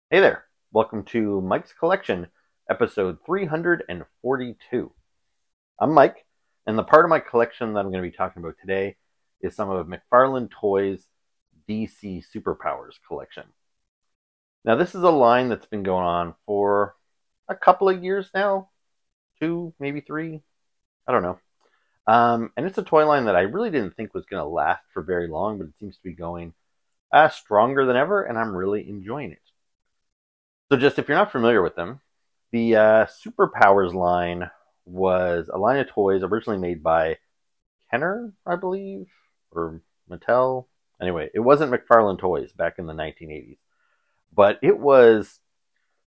Hey there, welcome to Mike's Collection, episode 342. I'm Mike, and the part of my collection that I'm going to be talking about today is some of McFarlane Toys' DC Superpowers collection. Now, this is a line that's been going on for a couple of years now, two, maybe three, I don't know. And it's a toy line that I really didn't think was going to last for very long, but it seems to be going stronger than ever, and I'm really enjoying it. So, just if you're not familiar with them, the Superpowers line was a line of toys originally made by Kenner, I believe, or Mattel. Anyway, it wasn't McFarlane Toys back in the 1980s, but it was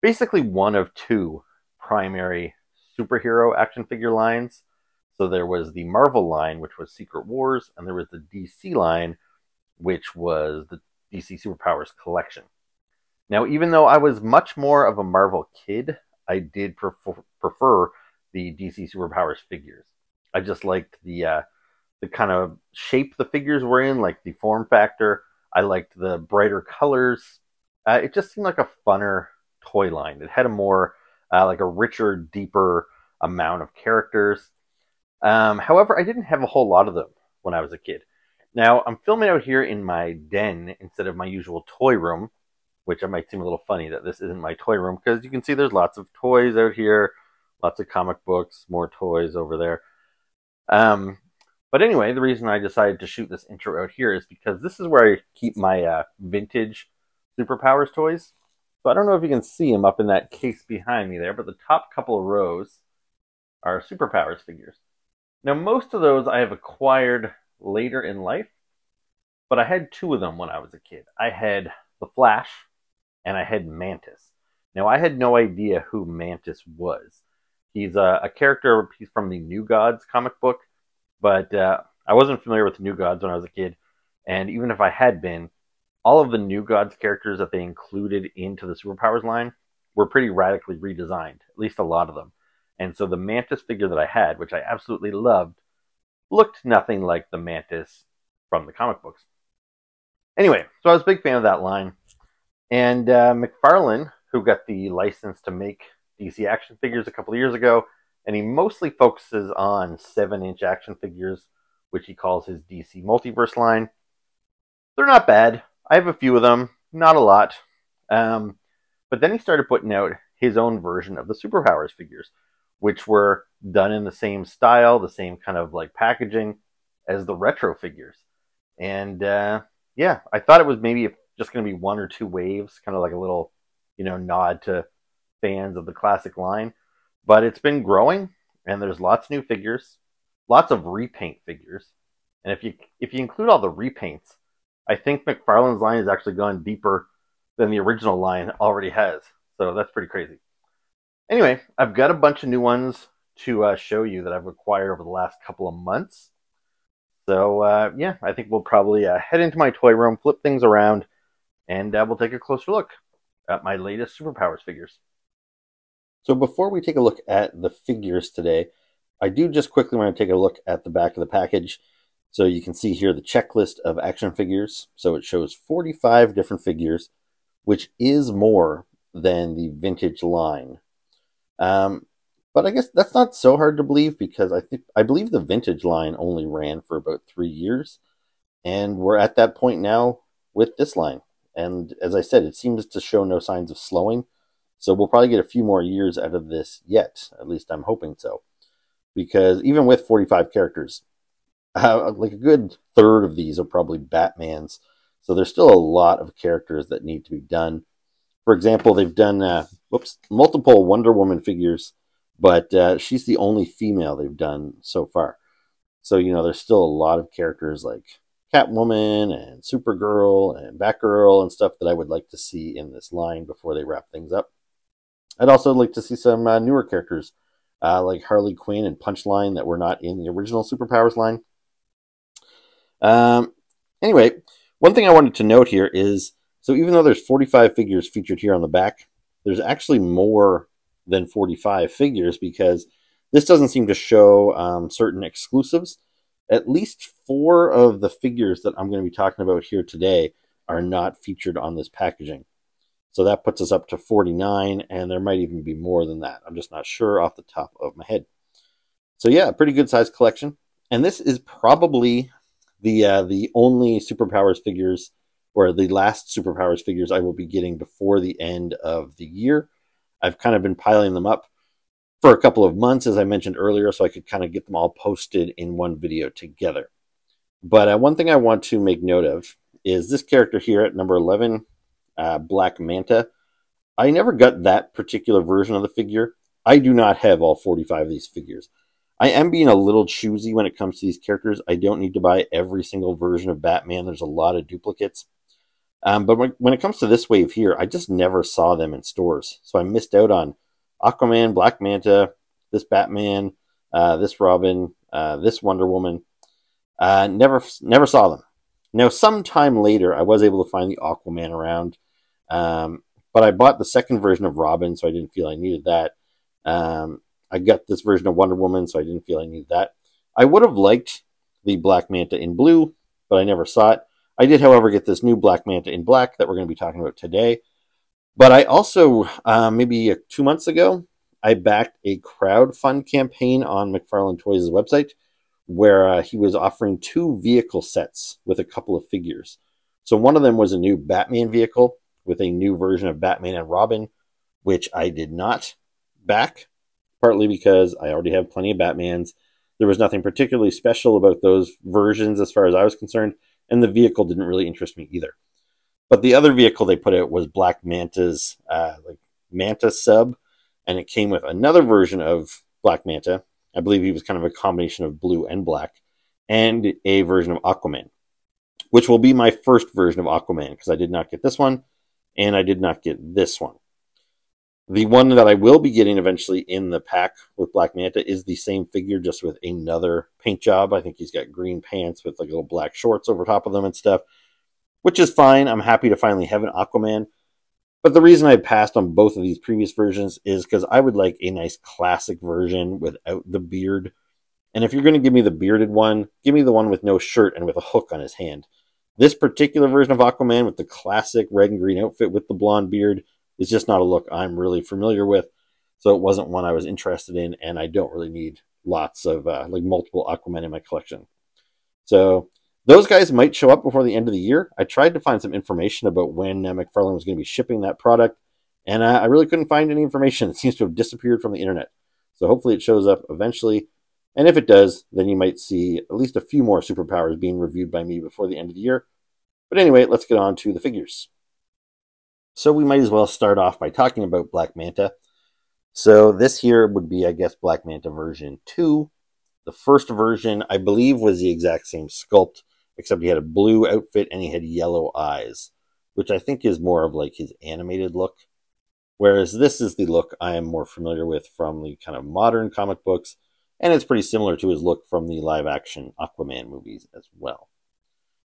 basically one of two primary superhero action figure lines. So there was the Marvel line, which was Secret Wars, and there was the DC line, which was the DC Superpowers collection. Now, even though I was much more of a Marvel kid, I did prefer the DC Superpowers figures. I just liked the kind of shape the figures were in, like the form factor. I liked the brighter colors. It just seemed like a funner toy line. It had a more like a richer, deeper amount of characters. However, I didn't have a whole lot of them when I was a kid. Now, I'm filming out here in my den instead of my usual toy room, which might seem a little funny that this isn't my toy room, because you can see there's lots of toys out here, lots of comic books, more toys over there. But anyway, the reason I decided to shoot this intro out here is because this is where I keep my vintage Superpowers toys. So I don't know if you can see them up in that case behind me there, but the top couple of rows are Superpowers figures. Now, most of those I have acquired later in life, but I had two of them when I was a kid. I had the Flash, and I had Mantis. Now, I had no idea who Mantis was. He's a character, he's from the New Gods comic book, but I wasn't familiar with the New Gods when I was a kid, and even if I had been, all of the New Gods characters that they included into the Superpowers line were pretty radically redesigned, at least a lot of them. And so the Mantis figure that I had, which I absolutely loved, looked nothing like the Mantis from the comic books. Anyway, so I was a big fan of that line. And McFarlane, who got the license to make DC action figures a couple of years ago, and he mostly focuses on 7-inch action figures, which he calls his DC Multiverse line. They're not bad. I have a few of them, not a lot. But then he started putting out his own version of the Superpowers figures, which were done in the same style, the same kind of like packaging as the retro figures. And yeah, I thought it was maybe just going to be one or two waves, kind of like a little, nod to fans of the classic line. But it's been growing, and there's lots of new figures, lots of repaint figures, and if you include all the repaints, I think McFarlane's line has actually gone deeper than the original line already has. So that's pretty crazy. Anyway, I've got a bunch of new ones to show you that I've acquired over the last couple of months. So yeah, I think we'll probably head into my toy room, flip things around, and we'll take a closer look at my latest Superpowers figures. So before we take a look at the figures today, I do just quickly want to take a look at the back of the package. So you can see here the checklist of action figures. So it shows 45 different figures, which is more than the vintage line. But I guess that's not so hard to believe, because I believe the vintage line only ran for about 3 years, and we're at that point now with this line. And as I said, it seems to show no signs of slowing, so we'll probably get a few more years out of this yet. At least I'm hoping so, because even with 45 characters, like a good third of these are probably Batman's, so there's still a lot of characters that need to be done. For example, they've done multiple Wonder Woman figures, but she's the only female they've done so far. So, there's still a lot of characters like Catwoman and Supergirl and Batgirl and stuff that I would like to see in this line before they wrap things up. I'd also like to see some newer characters like Harley Quinn and Punchline that were not in the original Superpowers line. Anyway, one thing I wanted to note here is, so even though there's 45 figures featured here on the back, there's actually more than 45 figures, because this doesn't seem to show certain exclusives. At least 4 of the figures that I'm going to be talking about here today are not featured on this packaging. So that puts us up to 49, and there might even be more than that. I'm just not sure off the top of my head. So yeah, a pretty good sized collection. And this is probably the only Superpowers figures, or the last Superpowers figures I will be getting before the end of the year. I've kind of been piling them up for a couple of months, as I mentioned earlier, so I could kind of get them all posted in one video together. But one thing I want to make note of is this character here at number 11, Black Manta. I never got that particular version of the figure. I do not have all 45 of these figures. I am being a little choosy when it comes to these characters. I don't need to buy every single version of Batman. There's a lot of duplicates. But when it comes to this wave here, I just never saw them in stores. So I missed out on Aquaman, Black Manta, this Batman, this Robin, this Wonder Woman. Never saw them. Now, sometime later, I was able to find the Aquaman around. But I bought the second version of Robin, so I didn't feel I needed that. I got this version of Wonder Woman, so I didn't feel I needed that. I would have liked the Black Manta in blue, but I never saw it. I did, however, get this new Black Manta in black that we're going to be talking about today. But I also, maybe 2 months ago, I backed a crowdfund campaign on McFarlane Toys' website where he was offering 2 vehicle sets with a couple of figures. So one of them was a new Batman vehicle with a new version of Batman and Robin, which I did not back, partly because I already have plenty of Batmans. There was nothing particularly special about those versions as far as I was concerned, and the vehicle didn't really interest me either. But the other vehicle they put out was Black Manta's Manta sub, and it came with another version of Black Manta. I believe he was kind of a combination of blue and black, and a version of Aquaman, which will be my first version of Aquaman, because I did not get this one, and I did not get this one. The one that I will be getting eventually in the pack with Black Manta is the same figure, just with another paint job. I think he's got green pants with like little black shorts over top of them and stuff, which is fine. I'm happy to finally have an Aquaman. But the reason I passed on both of these previous versions is because I would like a nice classic version without the beard. And if you're going to give me the bearded one, give me the one with no shirt and with a hook on his hand. This particular version of Aquaman with the classic red and green outfit with the blonde beard is just not a look I'm really familiar with. So it wasn't one I was interested in, and I don't really need lots of like multiple Aquaman in my collection. So those guys might show up before the end of the year. I tried to find some information about when McFarlane was going to be shipping that product, and I really couldn't find any information. It seems to have disappeared from the internet. So hopefully it shows up eventually. And if it does, then you might see at least a few more Superpowers being reviewed by me before the end of the year. But anyway, let's get on to the figures. So we might as well start off by talking about Black Manta. So this here would be, I guess, Black Manta version 2. The first version, I believe, was the exact same sculpt, except he had a blue outfit and he had yellow eyes, which I think is more of like his animated look. Whereas this is the look I am more familiar with from the kind of modern comic books, and it's pretty similar to his look from the live-action Aquaman movies as well.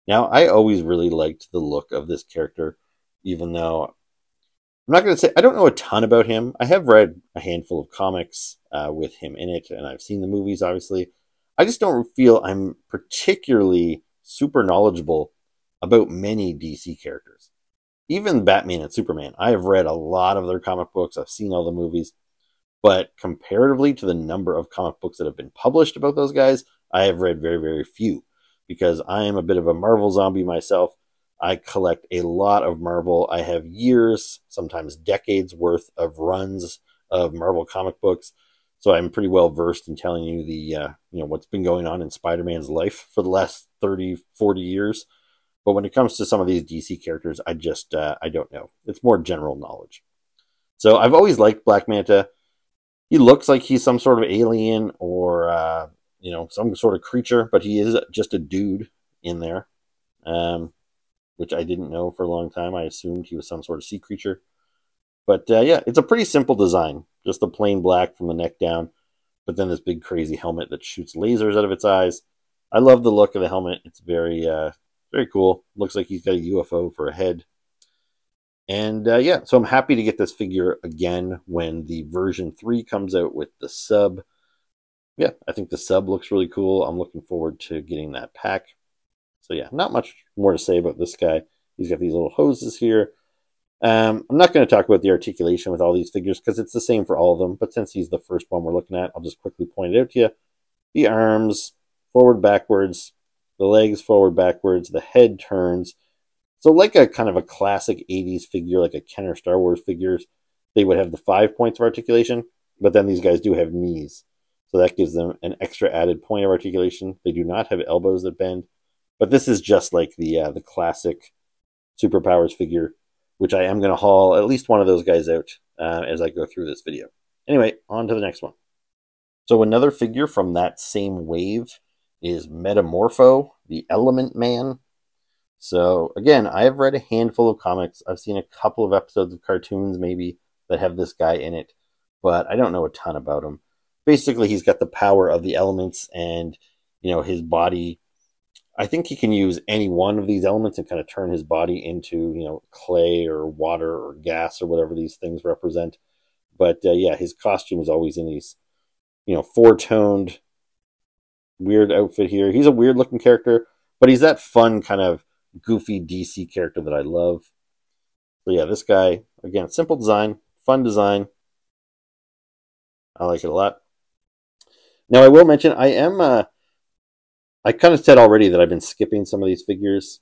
Now, I always really liked the look of this character, even though I'm not going to say I don't know a ton about him. I have read a handful of comics with him in it, and I've seen the movies, obviously. I just don't feel I'm particularly super knowledgeable about many DC characters. Even Batman and Superman, I have read a lot of their comic books. I've seen all the movies. But comparatively to the number of comic books that have been published about those guys, I have read very, very few. Because I am a bit of a Marvel zombie myself. I collect a lot of Marvel. I have years, sometimes decades worth of runs of Marvel comic books. So I'm pretty well versed in telling you the what's been going on in Spider-Man's life for the last 30, 40 years. But when it comes to some of these DC characters, I don't know. It's more general knowledge. So I've always liked Black Manta. He looks like he's some sort of alien or some sort of creature, but he is just a dude in there. Which I didn't know for a long time. I assumed he was some sort of sea creature. But yeah, it's a pretty simple design. Just the plain black from the neck down, but then this big crazy helmet that shoots lasers out of its eyes. I love the look of the helmet. It's very, very cool. Looks like he's got a UFO for a head. And yeah, so I'm happy to get this figure again when the version 3 comes out with the sub. Yeah, I think the sub looks really cool. I'm looking forward to getting that pack. So yeah, not much more to say about this guy. He's got these little hoses here. I'm not going to talk about the articulation with all these figures because it's the same for all of them, but since he's the first one we're looking at, I'll just quickly point it out to you. The arms, forward, backwards, the legs, forward, backwards, the head turns. So like a kind of a classic 80s figure, like a Kenner Star Wars figures, they would have the 5 points of articulation, but then these guys do have knees. So that gives them an extra added point of articulation. They do not have elbows that bend, but this is just like the classic Superpowers figure, which I am going to haul at least one of those guys out as I go through this video. Anyway, on to the next one. So another figure from that same wave is Metamorpho, the Element Man. So again, I have read a handful of comics. I've seen a couple of episodes of cartoons maybe that have this guy in it, but I don't know a ton about him. Basically, he's got the power of the elements, and his body, I think he can use any one of these elements and kind of turn his body into clay or water or gas or whatever these things represent. But yeah, his costume is always in these four-toned weird outfit here. He's a weird looking character, but he's that fun kind of goofy DC character that I love. So yeah, this guy, again, simple design, fun design. I like it a lot. Now I will mention I kind of said already that I've been skipping some of these figures.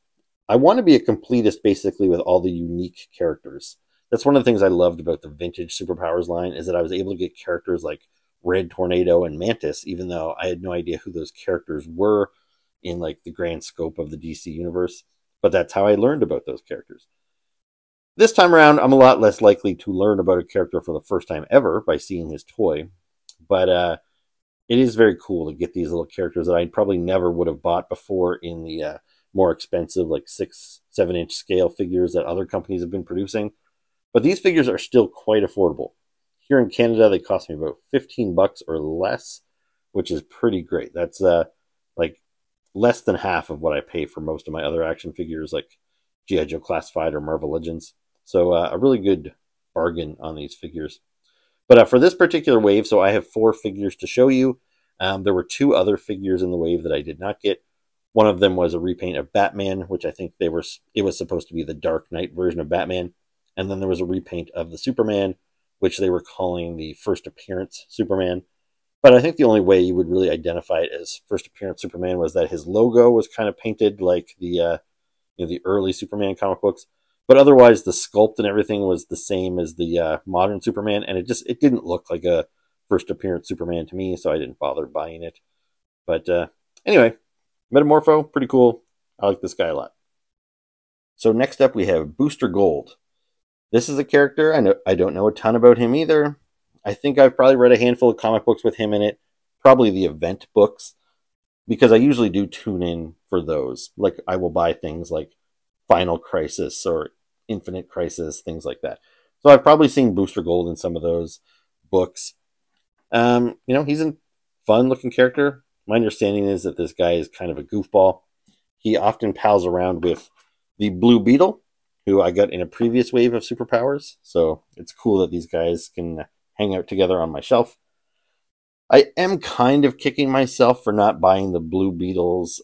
I want to be a completist basically with all the unique characters. That's one of the things I loved about the vintage Superpowers line, is that I was able to get characters like Red Tornado and Mantis, even though I had no idea who those characters were in like the grand scope of the DC universe. But that's how I learned about those characters. This time around, I'm a lot less likely to learn about a character for the first time ever by seeing his toy. But it is very cool to get these little characters that I probably never would have bought before in the more expensive, like 6-7 inch scale figures that other companies have been producing. But these figures are still quite affordable. Here in Canada, they cost me about $15 or less, which is pretty great. That's like less than half of what I pay for most of my other action figures, like G.I. Joe Classified or Marvel Legends. So a really good bargain on these figures. But for this particular wave, so I have 4 figures to show you. There were 2 other figures in the wave that I did not get. One of them was a repaint of Batman, which I think it was supposed to be the Dark Knight version of Batman. And then there was a repaint of the Superman, which they were calling the First Appearance Superman. But I think the only way you would really identify it as First Appearance Superman was that his logo was kind of painted like the early Superman comic books. But otherwise, the sculpt and everything was the same as the modern Superman, and it didn't look like a First Appearance Superman to me, so I didn't bother buying it. But anyway, Metamorpho, pretty cool. I like this guy a lot. So next up, we have Booster Gold. This is a character, I don't know a ton about him either. I think I've probably read a handful of comic books with him in it, probably the event books, because I usually do tune in for those. Like, I will buy things like Final Crisis or Infinite Crisis, things like that. So I've probably seen Booster Gold in some of those books. He's a fun-looking character. My understanding is that this guy is kind of a goofball. He often pals around with the Blue Beetle, who I got in a previous wave of Superpowers. So it's cool that these guys can hang out together on my shelf. I am kind of kicking myself for not buying the Blue Beetle's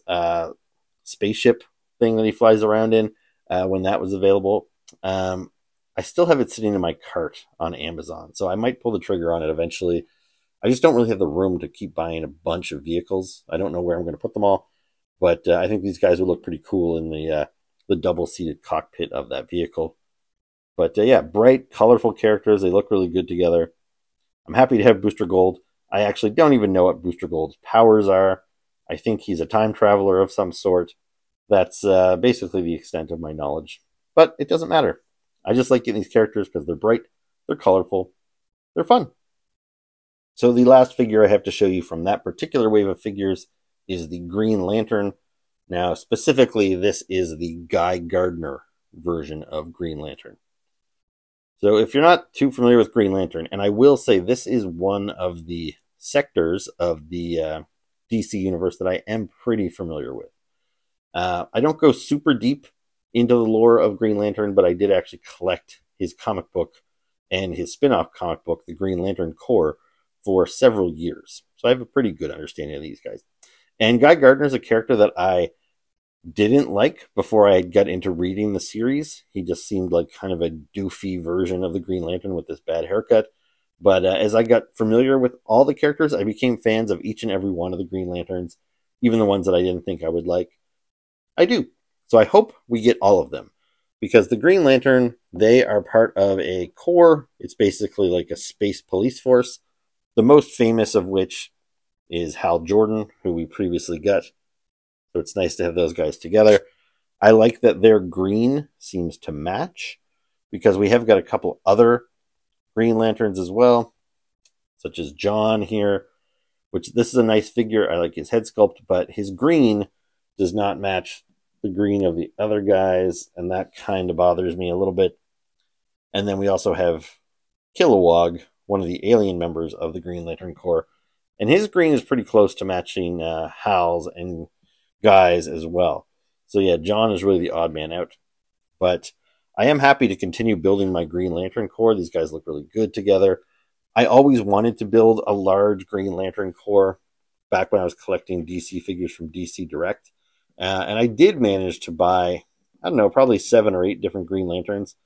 spaceship thing that he flies around in when that was available. I still have it sitting in my cart on Amazon, so I might pull the trigger on it eventually. I just don't really have the room to keep buying a bunch of vehicles. I don't know where I'm going to put them all, but I think these guys would look pretty cool in the double-seated cockpit of that vehicle. But yeah, bright, colorful characters. They look really good together. I'm happy to have Booster Gold. I actually don't even know what Booster Gold's powers are. I think he's a time traveler of some sort. That's basically the extent of my knowledge. But it doesn't matter. I just like getting these characters because they're bright, they're colorful, they're fun. So the last figure I have to show you from that particular wave of figures is the Green Lantern. Now, specifically, this is the Guy Gardner version of Green Lantern. So if you're not too familiar with Green Lantern, and I will say this is one of the sectors of the DC universe that I am pretty familiar with. I don't go super deep into the lore of Green Lantern, but I did actually collect his comic book and his spin-off comic book, The Green Lantern Corps, for several years. So I have a pretty good understanding of these guys. And Guy Gardner is a character that I didn't like before I got into reading the series. He just seemed like kind of a doofy version of the Green Lantern with this bad haircut. But as I got familiar with all the characters, I became fans of each and every one of the Green Lanterns, even the ones that I didn't think I would like. I do. So I hope we get all of them. Because the Green Lantern, they are part of a corps. It's basically like a space police force. The most famous of which is Hal Jordan, who we previously got. So it's nice to have those guys together. I like that their green seems to match, because we have got a couple other Green Lanterns as well, such as John here, which this is a nice figure. I like his head sculpt, but his green does not match the green of the other guys, and that kind of bothers me a little bit. And then we also have Kilowog, one of the alien members of the Green Lantern Corps, and his green is pretty close to matching Hal's and Guy's as well. So yeah, John is really the odd man out. But I am happy to continue building my Green Lantern Corps. These guys look really good together. I always wanted to build a large Green Lantern Corps back when I was collecting DC figures from DC Direct. And I did manage to buy, I don't know, probably 7 or 8 different Green Lanterns.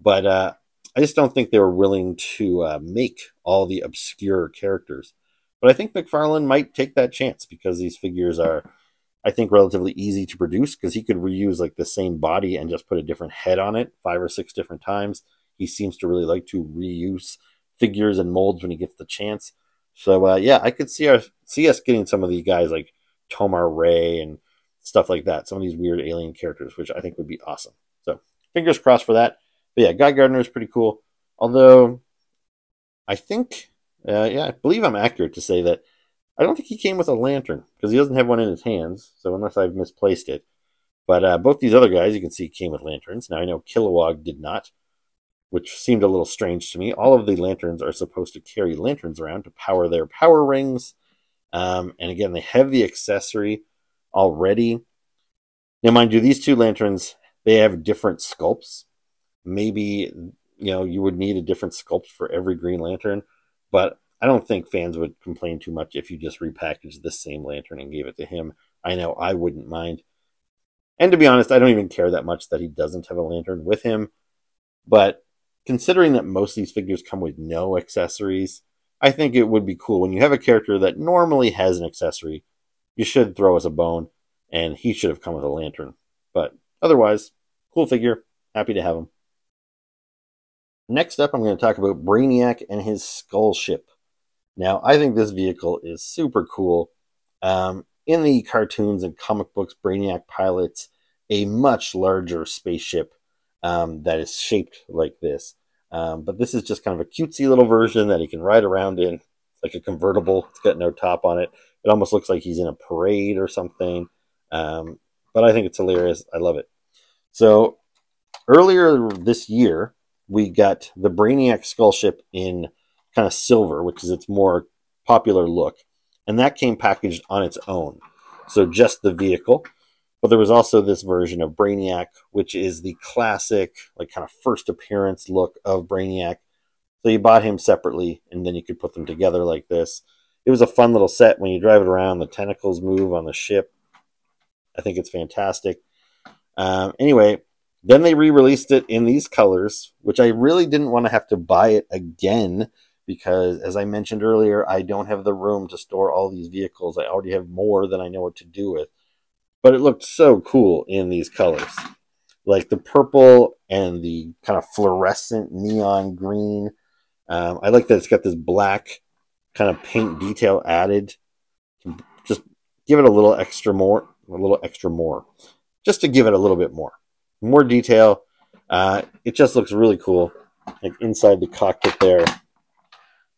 But I just don't think they were willing to make all the obscure characters. But I think McFarlane might take that chance, because these figures are, I think, relatively easy to produce, because he could reuse like the same body and just put a different head on it 5 or 6 different times. He seems to really like to reuse figures and molds when he gets the chance. So yeah, I could see us getting some of these guys like Tomar Ray and stuff like that. Some of these weird alien characters, which I think would be awesome. So fingers crossed for that. But yeah, Guy Gardner is pretty cool. Although I think, I believe I'm accurate to say that I don't think he came with a lantern, because he doesn't have one in his hands. So unless I've misplaced it. But both these other guys, you can see, came with lanterns. Now I know Kilowog did not, which seemed a little strange to me. All of the lanterns are supposed to carry lanterns around to power their power rings. And again, they have the accessory already. Now, mind you, these 2 lanterns, they have different sculpts. Maybe, you would need a different sculpt for every Green Lantern, but I don't think fans would complain too much if you just repackaged the same lantern and gave it to him. I know I wouldn't mind. And to be honest, I don't even care that much that he doesn't have a lantern with him. But considering that most of these figures come with no accessories, I think it would be cool when you have a character that normally has an accessory. You should throw us a bone, and he should have come with a lantern. But otherwise, cool figure. Happy to have him. Next up, I'm going to talk about Brainiac and his Skull Ship. Now, I think this vehicle is super cool. In the cartoons and comic books, Brainiac pilots a much larger spaceship that is shaped like this. But this is just kind of a cutesy little version that he can ride around in. It's like a convertible. It's got no top on it. It almost looks like he's in a parade or something. But I think it's hilarious. I love it. So earlier this year, we got the Brainiac Skull Ship in kind of silver, which is its more popular look. And that came packaged on its own. So just the vehicle. But there was also this version of Brainiac, which is the classic, like kind of first appearance look of Brainiac. So you bought him separately, and then you could put them together like this. It was a fun little set. When you drive it around, the tentacles move on the ship. I think it's fantastic. Anyway, then they re-released it in these colors, which I really didn't want to have to buy it again, because, as I mentioned earlier, I don't have the room to store all these vehicles. I already have more than I know what to do with. But it looked so cool in these colors. Like the purple and the kind of fluorescent neon green. I like that it's got this black kind of paint detail added. Just give it a little extra more. Just to give it a little bit more. More detail. It just looks really cool. Like inside the cockpit there,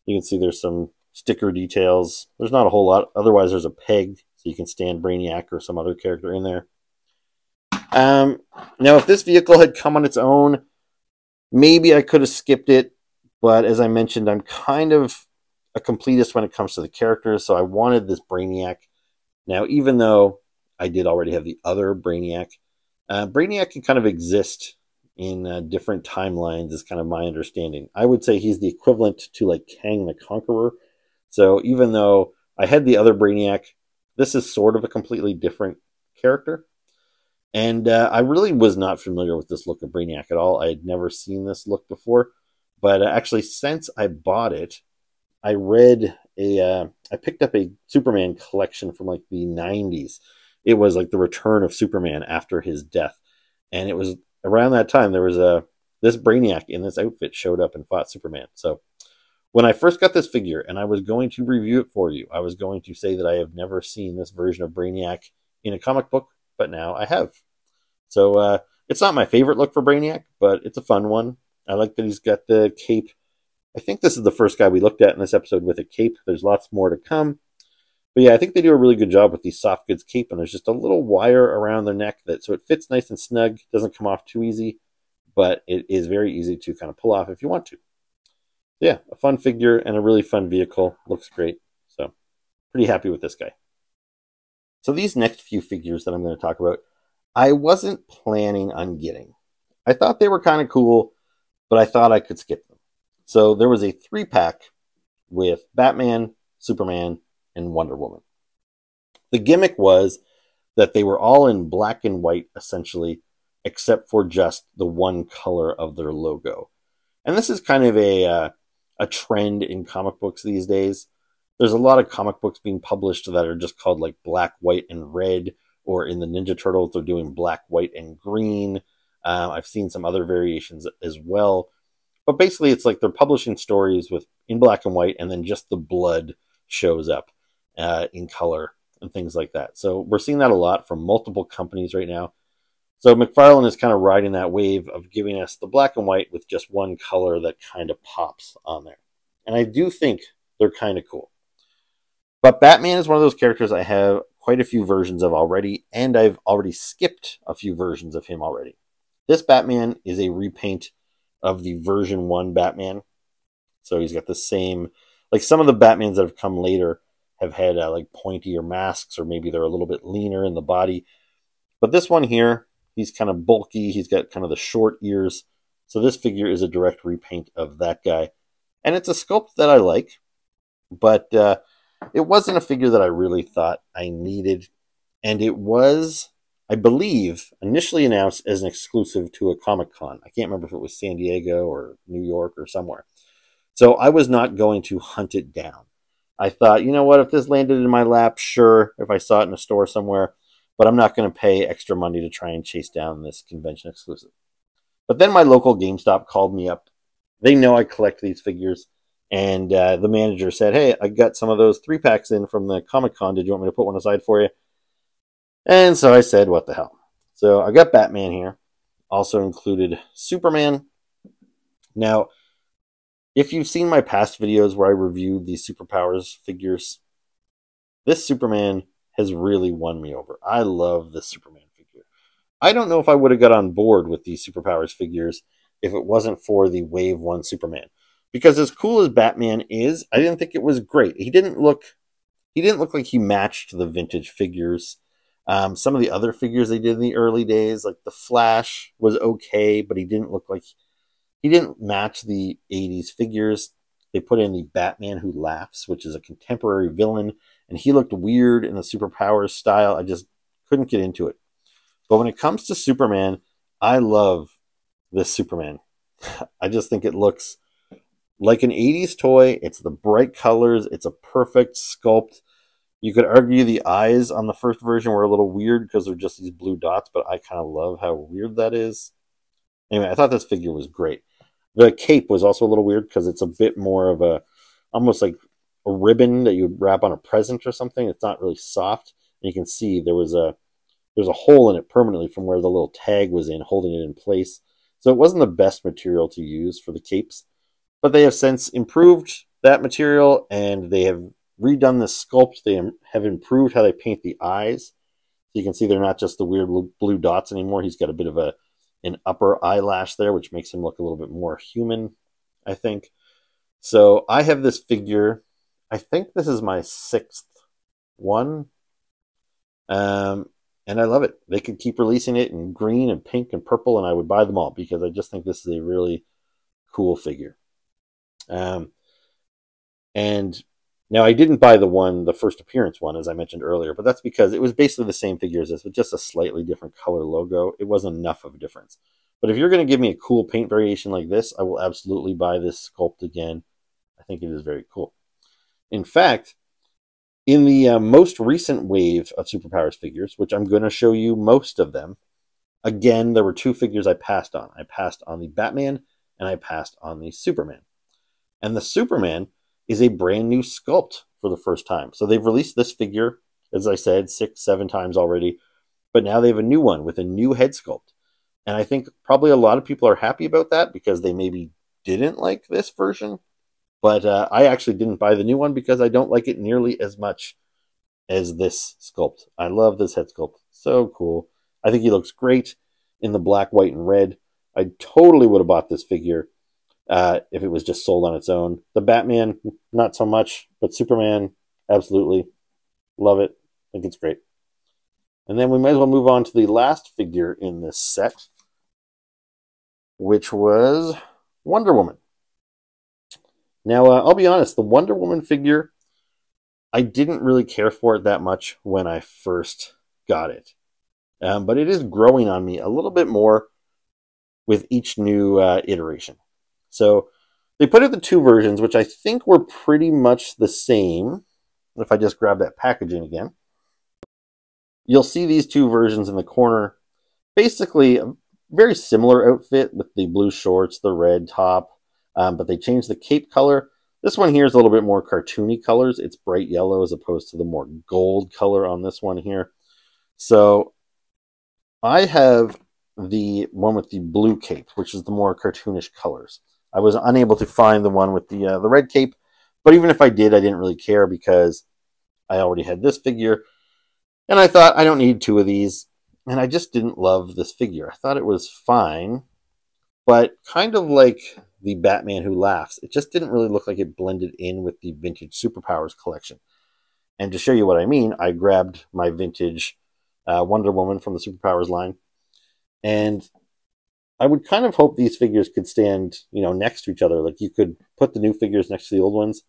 you can see there's some sticker details. There's not a whole lot. Otherwise, there's a peg, so you can stand Brainiac or some other character in there. Now, if this vehicle had come on its own, maybe I could have skipped it. But as I mentioned, I'm kind of a completist when it comes to the characters, so I wanted this Brainiac. Now, even though I did already have the other Brainiac, Brainiac can kind of exist in different timelines, is kind of my understanding. I would say he's the equivalent to like Kang the Conqueror. So even though I had the other Brainiac, this is sort of a completely different character. And I really was not familiar with this look of Brainiac at all. I had never seen this look before. But actually, since I bought it, I picked up a Superman collection from like the 90s. It was like the return of Superman after his death. And it was around that time there was this Brainiac in this outfit showed up and fought Superman. So when I first got this figure and I was going to review it for you, I was going to say that I have never seen this version of Brainiac in a comic book, but now I have. So it's not my favorite look for Brainiac, but it's a fun one. I like that he's got the cape. I think this is the first guy we looked at in this episode with a cape. There's lots more to come. But yeah, I think they do a really good job with the soft goods cape, and there's just a little wire around their neck so it fits nice and snug, doesn't come off too easy, but it is very easy to kind of pull off if you want to. Yeah, a fun figure and a really fun vehicle. Looks great. So pretty happy with this guy. So these next few figures that I'm going to talk about, I wasn't planning on getting. I thought they were kind of cool, but I thought I could skip them. So there was a 3-pack with Batman, Superman, and Wonder Woman. The gimmick was that they were all in black and white, essentially, except for just the one color of their logo. And this is kind of a trend in comic books these days. There's a lot of comic books being published that are just called like black, white, and red, or in the Ninja Turtles, they're doing black, white, and green. I've seen some other variations as well. But basically, it's like they're publishing stories in black and white, and then just the blood shows up in color and things like that. So we're seeing that a lot from multiple companies right now. So McFarlane is kind of riding that wave of giving us the black and white with just one color that kind of pops on there. And I do think they're kind of cool. But Batman is one of those characters I have quite a few versions of already, and I've already skipped a few versions of him already. This Batman is a repaint of the version 1 Batman. So he's got the same, like some of the Batmans that have come later have had like pointier masks, or maybe they're a little bit leaner in the body. But this one here, he's kind of bulky. He's got kind of the short ears. So this figure is a direct repaint of that guy. And it's a sculpt that I like, but it wasn't a figure that I really thought I needed. And it was, I believe, initially announced as an exclusive to a Comic-Con. I can't remember if it was San Diego or New York or somewhere. So I was not going to hunt it down. I thought, you know what, if this landed in my lap, sure, if I saw it in a store somewhere, but I'm not going to pay extra money to try and chase down this convention exclusive. But then my local GameStop called me up. They know I collect these figures, and the manager said, hey, I got some of those 3-packs in from the Comic-Con. Did you want me to put one aside for you? And so I said, what the hell? So I got Batman here. Also included Superman. Now, if you've seen my past videos where I reviewed these Superpowers figures, this Superman has really won me over. I love this Superman figure. I don't know if I would have got on board with these Superpowers figures if it wasn't for the Wave 1 Superman. Because as cool as Batman is, I didn't think it was great. He didn't look like he matched the vintage figures. Some of the other figures they did in the early days, like the Flash, was okay, but he didn't match the 80s figures. They put in the Batman Who Laughs, which is a contemporary villain, and he looked weird in the Superpowers style. I just couldn't get into it. But when it comes to Superman, I love this Superman. I just think it looks like an 80s toy. It's the bright colors. It's a perfect sculpt. You could argue the eyes on the first version were a little weird because they're just these blue dots, but I kind of love how weird that is. Anyway, I thought this figure was great. The cape was also a little weird because it's a bit more of almost like a ribbon that you wrap on a present or something. It's not really soft. And you can see there's a hole in it permanently from where the little tag was in, holding it in place. So it wasn't the best material to use for the capes. But they have since improved that material, and they have redone the sculpt. They have improved how they paint the eyes. So you can see they're not just the weird blue dots anymore. He's got a bit of an upper eyelash there, which makes him look a little bit more human, I think. So I have this figure. I think this is my 6th one. And I love it. They could keep releasing it in green and pink and purple, and I would buy them all because I just think this is a really cool figure. And Now, I didn't buy the first appearance one, as I mentioned earlier, but that's because it was basically the same figure as this, with just a slightly different color logo. It wasn't enough of a difference. But if you're going to give me a cool paint variation like this, I will absolutely buy this sculpt again. I think it is very cool. In fact, in the most recent wave of Superpowers figures, which I'm going to show you most of them, again, there were two figures I passed on. I passed on the Batman, and I passed on the Superman. And the Superman is a brand new sculpt for the first time. So they've released this figure, as I said, 6, 7 times already. But now they have a new one with a new head sculpt. And I think probably a lot of people are happy about that because they maybe didn't like this version. But I actually didn't buy the new one because I don't like it nearly as much as this sculpt. I love this head sculpt. So cool. I think he looks great in the black, white, and red. I totally would have bought this figure if it was just sold on its own. The Batman, not so much, but Superman, absolutely. Love it. I think it's great. And then we might as well move on to the last figure in this set, which was Wonder Woman. Now, I'll be honest, the Wonder Woman figure, I didn't really care for it that much when I first got it. But it is growing on me a little bit more with each new iteration. So they put out the two versions, which I think were pretty much the same. If I just grab that packaging again, you'll see these two versions in the corner. Basically, a very similar outfit with the blue shorts, the red top, but they changed the cape color. This one here is a little bit more cartoony colors. It's bright yellow as opposed to the more gold color on this one here. So I have the one with the blue cape, which is the more cartoonish colors. I was unable to find the one with the red cape, but even if I did, I didn't really care because I already had this figure, and I thought I don't need two of these, and I just didn't love this figure. I thought it was fine, but kind of like the Batman Who Laughs, it just didn't really look like it blended in with the vintage Superpowers collection. And to show you what I mean, I grabbed my vintage Wonder Woman from the Superpowers line, and I would kind of hope these figures could stand, next to each other. Like you could put the new figures next to the old ones.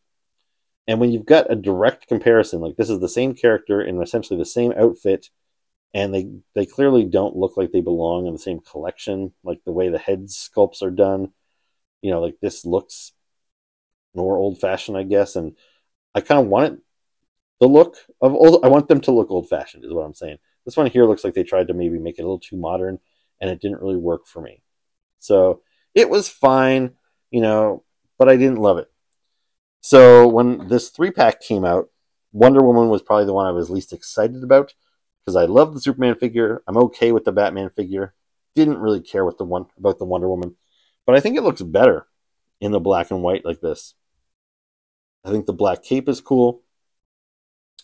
And when you've got a direct comparison, like this is the same character in essentially the same outfit, and they clearly don't look like they belong in the same collection, like the way the head sculpts are done. Like this looks more old-fashioned, I guess. And I kind of want it, the look of old. I want them to look old-fashioned is what I'm saying. This one here looks like they tried to maybe make it a little too modern, and it didn't really work for me. So it was fine, but I didn't love it. So when this 3-pack came out, Wonder Woman was probably the one I was least excited about because I love the Superman figure. I'm okay with the Batman figure. Didn't really care about the Wonder Woman, but I think it looks better in the black and white like this. I think the black cape is cool.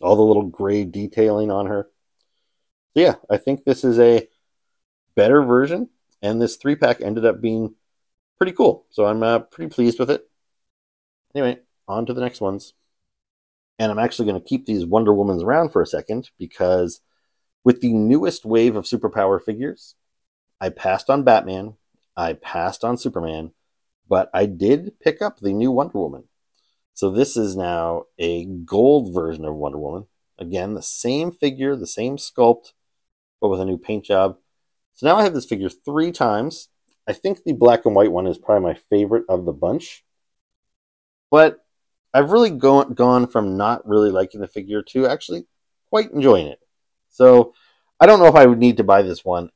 All the little gray detailing on her. So yeah, I think this is a better version, and this 3-pack ended up being pretty cool. So I'm pretty pleased with it. Anyway, on to the next ones. And I'm actually going to keep these Wonder Womans around for a second because with the newest wave of superpower figures, I passed on Batman, I passed on Superman, but I did pick up the new Wonder Woman. So this is now a gold version of Wonder Woman. Again, the same figure, the same sculpt, but with a new paint job. So now I have this figure 3 times. I think the black and white one is probably my favorite of the bunch. But I've really gone from not really liking the figure to actually quite enjoying it. So I don't know if I would need to buy this one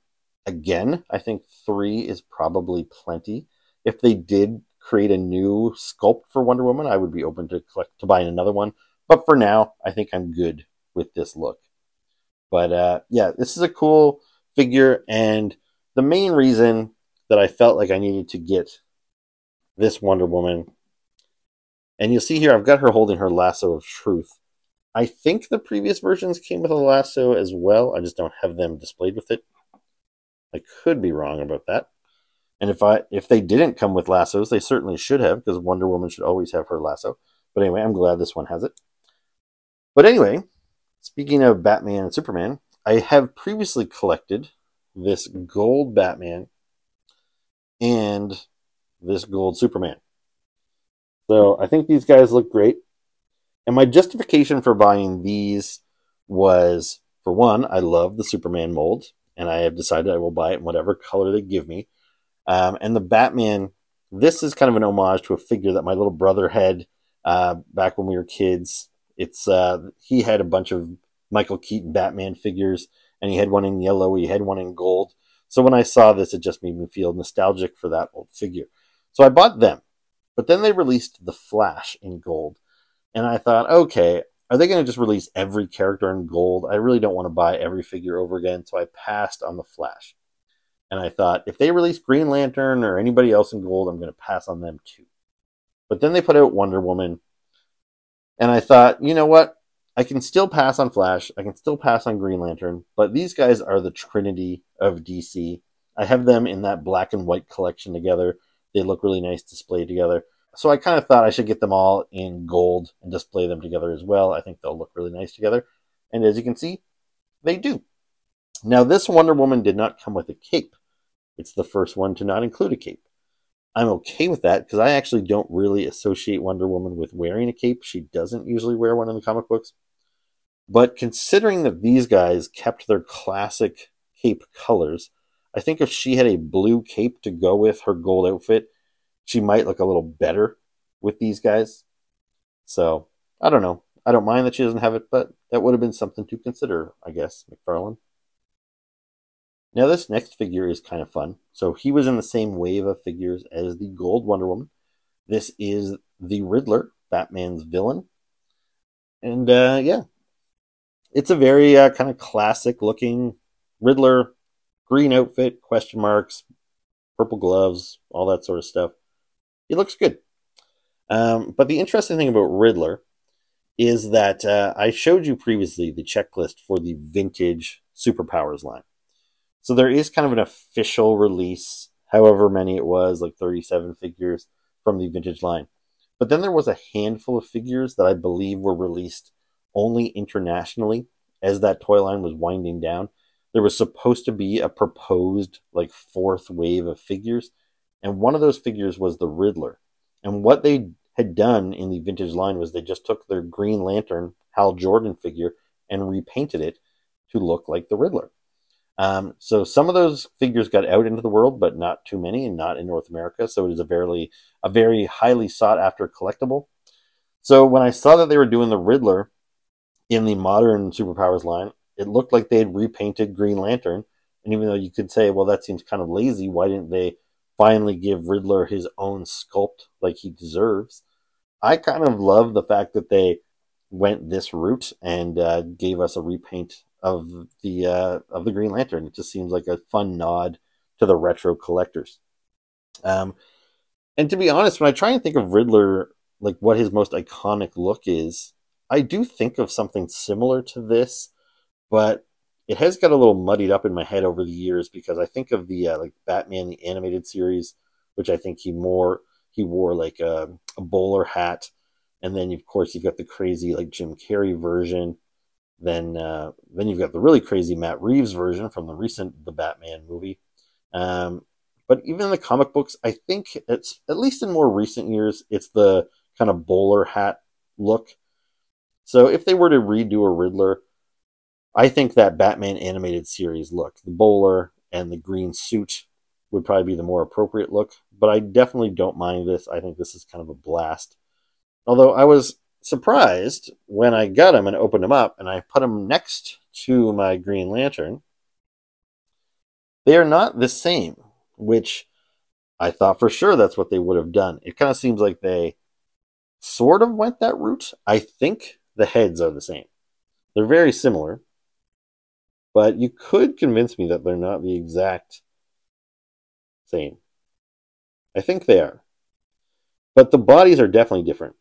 again. I think 3 is probably plenty. If they did create a new sculpt for Wonder Woman, I would be open to buying another one. But for now, I think I'm good with this look. But yeah, this is a cool figure, and the main reason that I felt like I needed to get this Wonder Woman, and you'll see here I've got her holding her lasso of truth. I think the previous versions came with a lasso as well. I just don't have them displayed with it. I could be wrong about that. And if they didn't come with lassos, they certainly should have, because Wonder Woman should always have her lasso. But anyway, I'm glad this one has it. But anyway, speaking of Batman and Superman, I have previously collected this gold Batman and this gold Superman. So I think these guys look great. And my justification for buying these was, for one, I love the Superman mold, and I have decided I will buy it in whatever color they give me. And the Batman, this is kind of an homage to a figure that my little brother had back when we were kids. He had a bunch of Michael Keaton Batman figures, and he had one in yellow, he had one in gold. So when I saw this, it just made me feel nostalgic for that old figure. So I bought them. But then they released the Flash in gold. And I thought, okay, are they going to just release every character in gold? I really don't want to buy every figure over again. So I passed on the Flash. And I thought, if they release Green Lantern or anybody else in gold, I'm going to pass on them too. But then they put out Wonder Woman. And I thought, you know what? I can still pass on Flash. I can still pass on Green Lantern. But these guys are the Trinity of DC. I have them in that black and white collection together. They look really nice displayed together. So I kind of thought I should get them all in gold and display them together as well. I think they'll look really nice together. And as you can see, they do. Now, this Wonder Woman did not come with a cape. It's the first one to not include a cape. I'm okay with that because I actually don't really associate Wonder Woman with wearing a cape. She doesn't usually wear one in the comic books. But considering that these guys kept their classic cape colors, I think if she had a blue cape to go with her gold outfit, she might look a little better with these guys. So, I don't know. I don't mind that she doesn't have it, but that would have been something to consider, I guess, McFarlane. Now, this next figure is kind of fun. So, he was in the same wave of figures as the gold Wonder Woman. This is the Riddler, Batman's villain. And, yeah. It's a very kind of classic-looking Riddler, green outfit, question marks, purple gloves, all that sort of stuff. It looks good. But the interesting thing about Riddler is that I showed you previously the checklist for the vintage Superpowers line. So there is kind of an official release, however many it was, like 37 figures from the vintage line. But then there was a handful of figures that I believe were released only internationally as that toy line was winding down. There was supposed to be a proposed like fourth wave of figures, and one of those figures was the Riddler. And what they had done in the vintage line was they just took their Green Lantern Hal Jordan figure and repainted it to look like the Riddler. So some of those figures got out into the world, but not too many, and not in North America. So it is a very highly sought after collectible. So when I saw that they were doing the Riddler in the modern Superpowers line, it looked like they had repainted Green Lantern. And even though you could say, well, that seems kind of lazy, why didn't they finally give Riddler his own sculpt like he deserves? I kind of love the fact that they went this route and gave us a repaint of the Green Lantern. It just seems like a fun nod to the retro collectors. And to be honest, when I try and think of Riddler, like what his most iconic look is, I do think of something similar to this, but it has got a little muddied up in my head over the years because I think of the like Batman the animated series, which I think he wore like a bowler hat, and then of course you've got the crazy like Jim Carrey version. Then you've got the really crazy Matt Reeves version from the Batman movie. But even in the comic books, I think it's at least in more recent years, it's the kind of bowler hat look. So if they were to redo a Riddler, I think that Batman animated series look, the bowler and the green suit, would probably be the more appropriate look. But I definitely don't mind this. I think this is kind of a blast. Although I was surprised when I got them and opened them up and I put them next to my Green Lantern. They are not the same, which I thought for sure that's what they would have done. It kind of seems like they sort of went that route. I think the heads are the same. They're very similar, but you could convince me that they're not the exact same. I think they are. But the bodies are definitely different.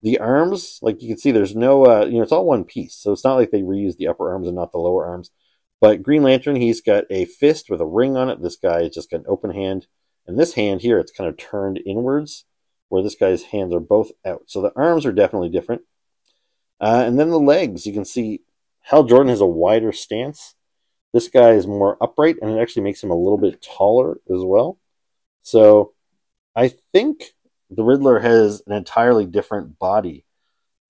The arms, like you can see, there's no, it's all one piece. So it's not like they reused the upper arms and not the lower arms. But Green Lantern, he's got a fist with a ring on it. This guy has just got an open hand. And this hand here, it's kind of turned inwards, where this guy's hands are both out. So the arms are definitely different. And then the legs, you can see Hal Jordan has a wider stance. This guy is more upright, and it actually makes him a little bit taller as well. So I think the Riddler has an entirely different body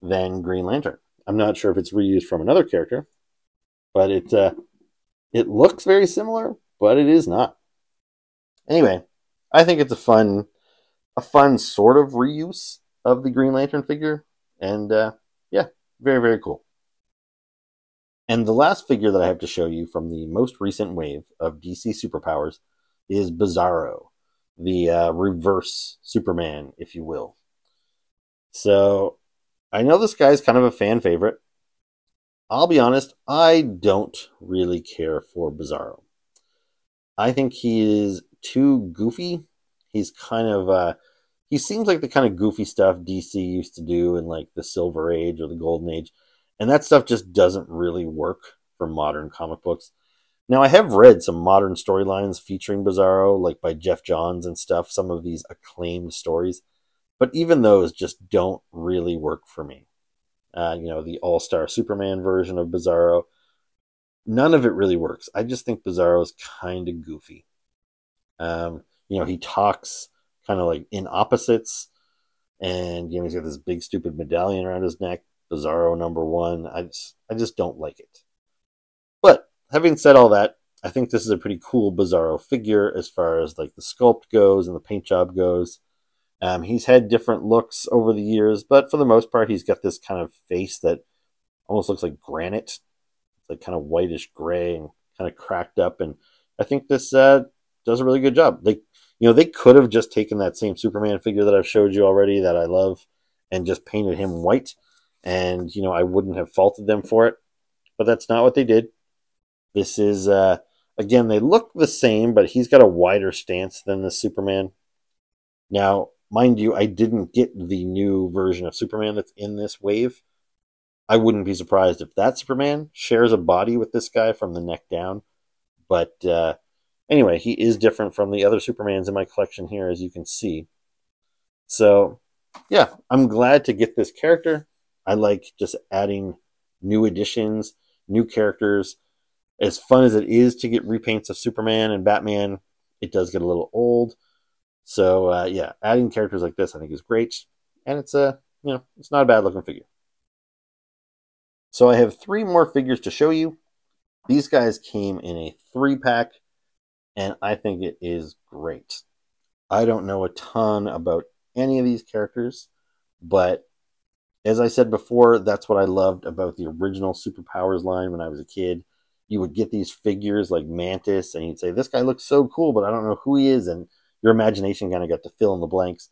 than Green Lantern. I'm not sure if it's reused from another character, but it looks very similar, but it is not. Anyway, I think it's a fun sort of reuse of the Green Lantern figure, and yeah, very, very cool. And the last figure that I have to show you from the most recent wave of DC Superpowers is Bizzaro, the reverse Superman, if you will. So I know this guy's kind of a fan favorite. I'll be honest, I don't really care for Bizzaro. I think he is too goofy. He's kind of he seems like the kind of goofy stuff DC used to do in like the Silver Age or the Golden Age, and that stuff just doesn't really work for modern comic books. Now, I have read some modern storylines featuring Bizzaro, like by Jeff Johns and stuff, some of these acclaimed stories, but even those just don't really work for me. The All-Star Superman version of Bizzaro, none of it really works. I just think Bizzaro is kind of goofy. He talks kind of like in opposites, and he's got this big stupid medallion around his neck. Bizzaro #1. I just don't like it. But having said all that, I think this is a pretty cool Bizzaro figure as far as like the sculpt goes and the paint job goes. He's had different looks over the years, but for the most part, he's got this kind of face that almost looks like granite. It's like kind of whitish gray and kind of cracked up. And I think this does a really good job. They could have just taken that same Superman figure that I've showed you already that I love and just painted him white. And, I wouldn't have faulted them for it. But that's not what they did. This is, again, they look the same, but he's got a wider stance than the Superman. Now, mind you, I didn't get the new version of Superman that's in this wave. I wouldn't be surprised if that Superman shares a body with this guy from the neck down. But anyway, he is different from the other Supermans in my collection here, as you can see. So, yeah, I'm glad to get this character. I like just adding new additions, new characters. As fun as it is to get repaints of Superman and Batman, it does get a little old. So, yeah, adding characters like this I think is great. And it's it's not a bad looking figure. So I have 3 more figures to show you. These guys came in a 3-pack, and I think it is great. I don't know a ton about any of these characters, but as I said before, that's what I loved about the original Superpowers line when I was a kid. You would get these figures like Mantis, and you'd say, this guy looks so cool, but I don't know who he is, and your imagination kind of got to fill in the blanks.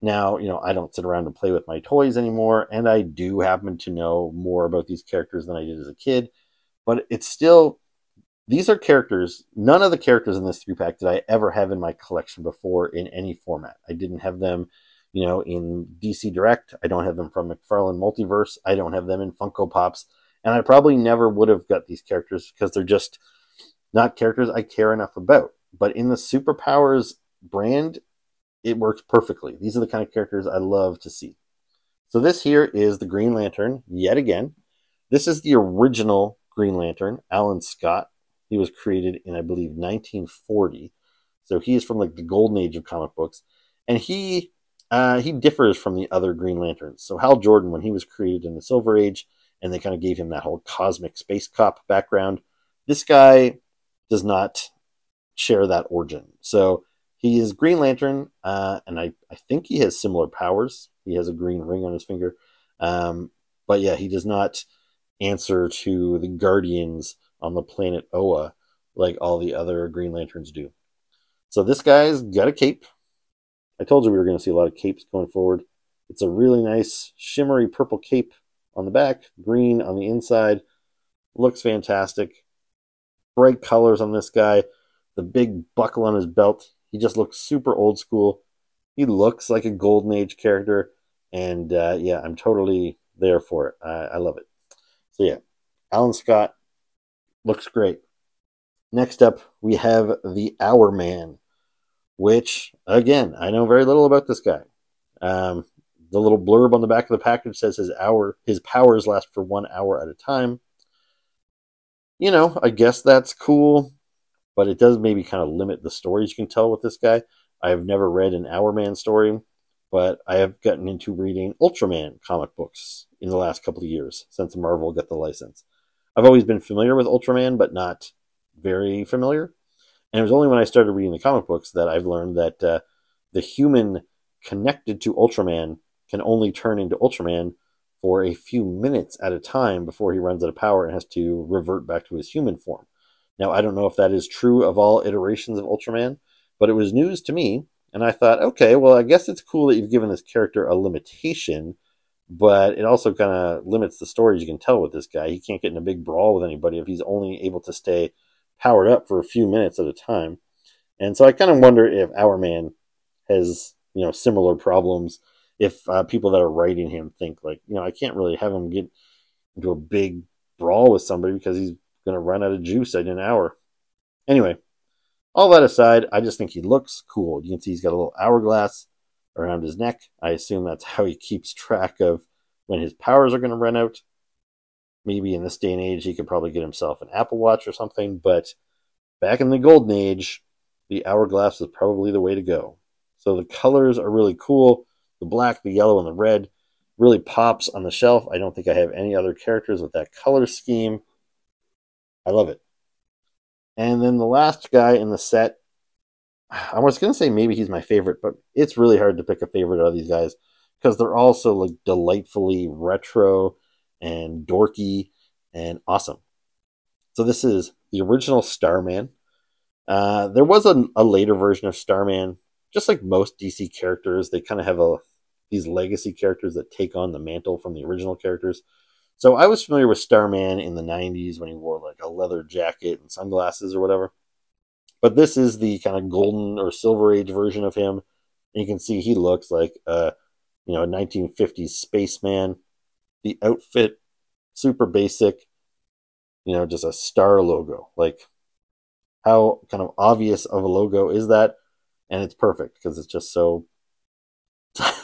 Now, I don't sit around and play with my toys anymore, and I do happen to know more about these characters than I did as a kid, but it's still, these are characters, none of the characters in this 3-pack did I ever have in my collection before in any format. I didn't have them, in DC Direct. I don't have them from McFarlane Multiverse. I don't have them in Funko Pops, and I probably never would have got these characters because they're just not characters I care enough about. But in the Superpowers brand, it works perfectly. These are the kind of characters I love to see. So this here is the Green Lantern, yet again. This is the original Green Lantern, Alan Scott. He was created in, I believe, 1940. So he is from like the golden age of comic books. And he differs from the other Green Lanterns. So Hal Jordan, when he was created in the Silver Age, and they kind of gave him that whole cosmic space cop background, this guy does not share that origin. So he is Green Lantern, and I think he has similar powers. He has a green ring on his finger. But yeah, he does not answer to the Guardians on the planet Oa like all the other Green Lanterns do. So this guy's got a cape. I told you we were going to see a lot of capes going forward. It's a really nice shimmery purple cape on the back, green on the inside. Looks fantastic. Bright colors on this guy. The big buckle on his belt. He just looks super old school. He looks like a Golden Age character. And yeah, I'm totally there for it. I love it. So yeah, Alan Scott looks great. Next up, we have the Hour Man, which, again, I know very little about this guy. The little blurb on the back of the package says his powers last for 1 hour at a time. I guess that's cool, but it does maybe kind of limit the stories you can tell with this guy. I've never read an Hour Man story, but I have gotten into reading Ultraman comic books in the last couple of years since Marvel got the license. I've always been familiar with Ultraman, but not very familiar. And it was only when I started reading the comic books that I've learned that the human connected to Ultraman can only turn into Ultraman for a few minutes at a time before he runs out of power and has to revert back to his human form. Now, I don't know if that is true of all iterations of Ultraman, but it was news to me, and I thought, okay, well, I guess it's cool that you've given this character a limitation, but it also kind of limits the stories you can tell with this guy. He can't get in a big brawl with anybody if he's only able to stay powered up for a few minutes at a time. And so I kind of wonder if Our Man has, similar problems, if people that are writing him think like, I can't really have him get into a big brawl with somebody because he's going to run out of juice in an hour. Anyway, all that aside, I just think he looks cool. You can see he's got a little hourglass around his neck. I assume that's how he keeps track of when his powers are going to run out. Maybe in this day and age, he could probably get himself an Apple Watch or something, but back in the golden age, the hourglass is probably the way to go. So the colors are really cool. The black, the yellow, and the red really pops on the shelf. I don't think I have any other characters with that color scheme. I love it. And then the last guy in the set, I was going to say maybe he's my favorite, but it's really hard to pick a favorite out of these guys because they're all so like delightfully retro and dorky and awesome. So this is the original Starman. There was a later version of Starman. Just like most DC characters, they kind of have these legacy characters that take on the mantle from the original characters. So I was familiar with Starman in the 90s when he wore like a leather jacket and sunglasses or whatever. But this is the kind of golden or silver age version of him. And you can see he looks like a 1950s spaceman. The outfit, super basic, just a star logo. Like, how kind of obvious of a logo is that? And it's perfect because it's just so,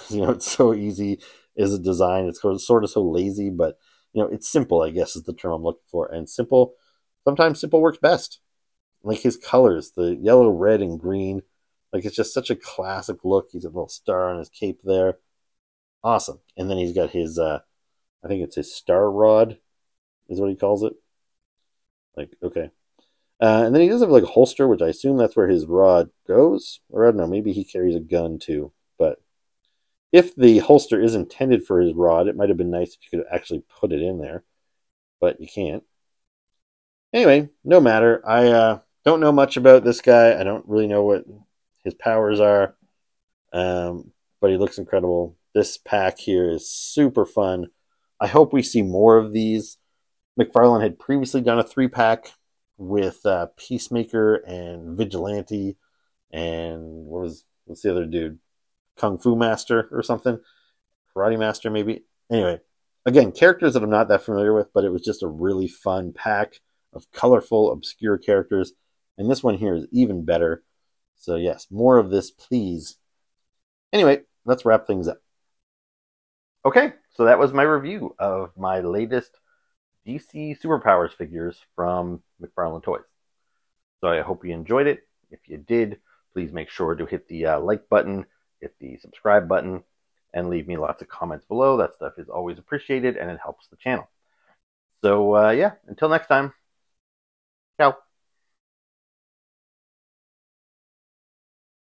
it's so easy as a design. It's sort of so lazy, but, it's simple, I guess is the term I'm looking for. And sometimes simple works best. Like his colors, the yellow, red, and green. Like it's just such a classic look. He's got a little star on his cape there. Awesome. And then he's got his, I think it's his star rod is what he calls it. Like, okay. And then he does have like a holster, which I assume that's where his rod goes. Or I don't know, maybe he carries a gun too. But if the holster is intended for his rod, it might have been nice if you could actually put it in there. But you can't. Anyway, no matter. I don't know much about this guy. I don't really know what his powers are. But he looks incredible. This pack here is super fun. I hope we see more of these. McFarlane had previously done a 3-pack with Peacemaker and Vigilante and what's the other dude? Kung Fu Master or something? Karate Master maybe? Anyway, again, characters that I'm not that familiar with, but it was just a really fun pack of colorful, obscure characters. And this one here is even better. So yes, more of this, please. Anyway, let's wrap things up. Okay, so that was my review of my latest DC Superpowers figures from McFarlane Toys. So I hope you enjoyed it. If you did, please make sure to hit the like button, hit the subscribe button, and leave me lots of comments below. That stuff is always appreciated, and it helps the channel. So yeah, until next time, ciao.